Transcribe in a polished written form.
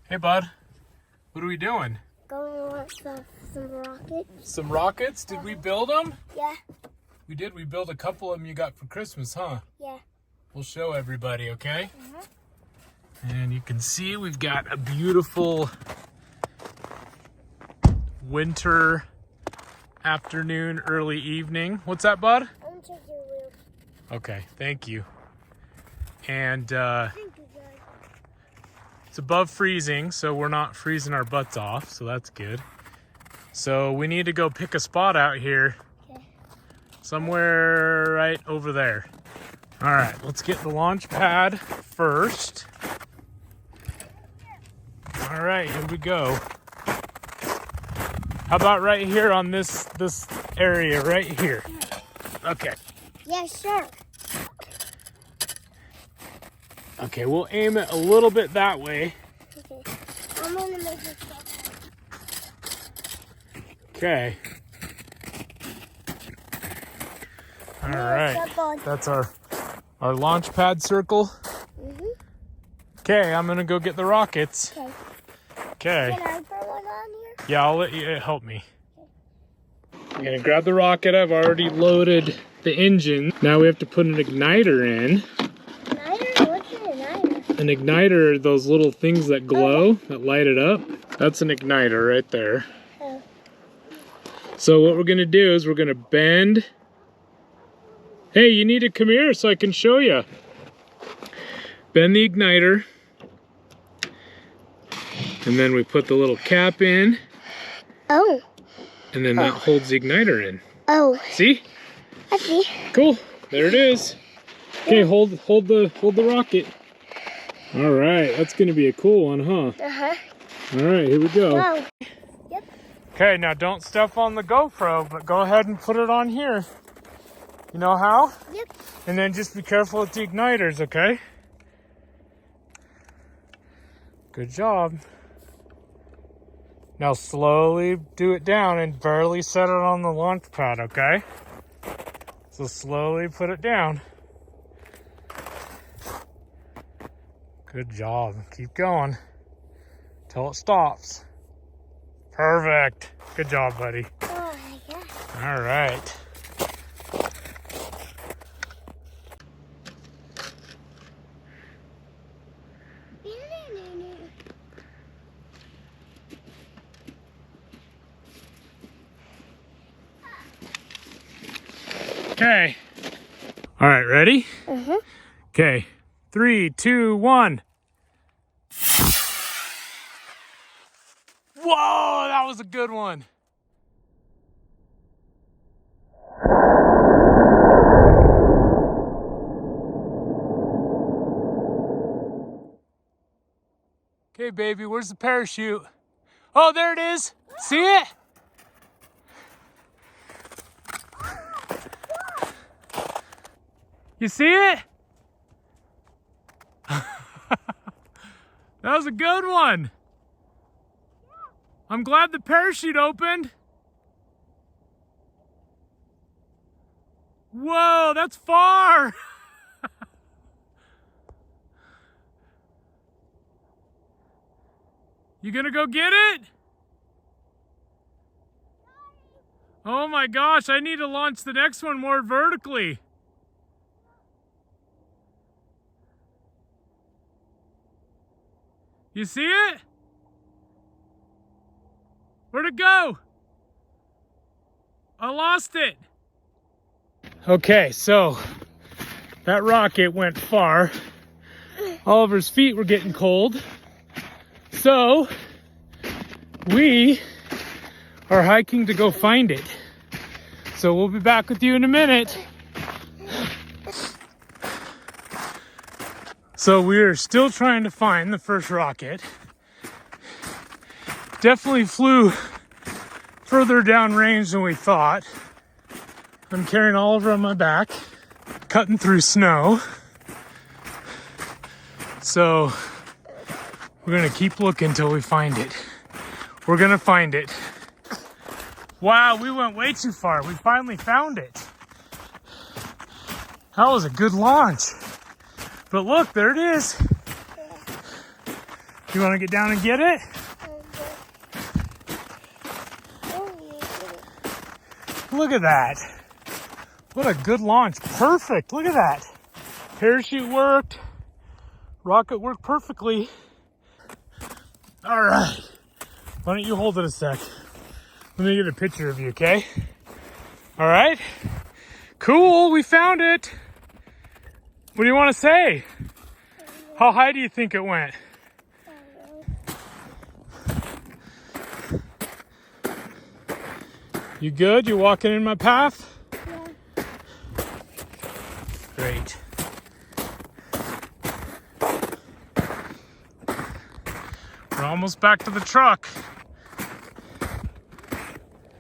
Hey, bud. What are we doing? Going to launch some rockets. Some rockets? Did we build them? Yeah. We did. We built a couple of them you got for Christmas, huh? Yeah. We'll show everybody, okay? And you can see we've got a beautiful winter afternoon, early evening. What's that, bud? I'm going to check your wheel. Okay, thank you. And Thank you, guys. it's above freezing, so we're not freezing our butts off, so that's good. So we need to go pick a spot out here. Okay. Somewhere right over there. All right, let's get the launch pad first. All right, here we go. How about right here on this area right here? Okay. Yeah, sure. Okay, we'll aim it a little bit that way. Okay. I'm going to make it stop. Okay. All right. That's our launch pad circle. Okay, I'm gonna go get the rockets. Okay. Okay. Can I put one on here? Yeah, I'll let you help me. I'm gonna grab the rocket. I've already loaded the engine. Now we have to put an igniter in. Igniter? What's an igniter? An igniter are those little things that glow, that light it up. That's an igniter right there. Oh. So what we're gonna do is we're gonna bend. Hey, you need to come here so I can show you. Bend the igniter. And then we put the little cap in. Oh. And then that holds the igniter in. Oh. See? I see. Cool. There it is. Okay, hold the rocket. All right, that's gonna be a cool one, huh? Uh-huh. All right, here we go. Wow. Yep. Okay, now don't step on the GoPro, but go ahead and put it on here. You know how? Yep. And then just be careful with the igniters, okay? Good job. Now slowly do it down and barely set it on the launch pad, okay? So slowly put it down. Good job. Keep going till it stops. Perfect. Good job, buddy. Oh my gosh. All right. Okay. All right, ready? Uh-huh. Okay. 3, 2, 1. Whoa, that was a good one. Okay, baby, where's the parachute? Oh, there it is. See it? You see it? That was a good one. I'm glad the parachute opened. Whoa, that's far. You gonna go get it? Oh my gosh, I need to launch the next one more vertically. You see it? Where'd it go? I lost it. Okay, so that rocket went far. Oliver's feet were getting cold. So we are hiking to go find it. So we'll be back with you in a minute. So we're still trying to find the first rocket. Definitely flew further down range than we thought. I'm carrying Oliver on my back, cutting through snow. So we're gonna keep looking till we find it. We're gonna find it. Wow, we went way too far. We finally found it. That was a good launch. But look, there it is. You want to get down and get it? Look at that. What a good launch. Perfect. Look at that. Parachute worked. Rocket worked perfectly. All right. Why don't you hold it a sec? Let me get a picture of you, okay? All right. Cool. We found it. What do you want to say? How high do you think it went? You good? You walking in my path? Yeah. Great. We're almost back to the truck.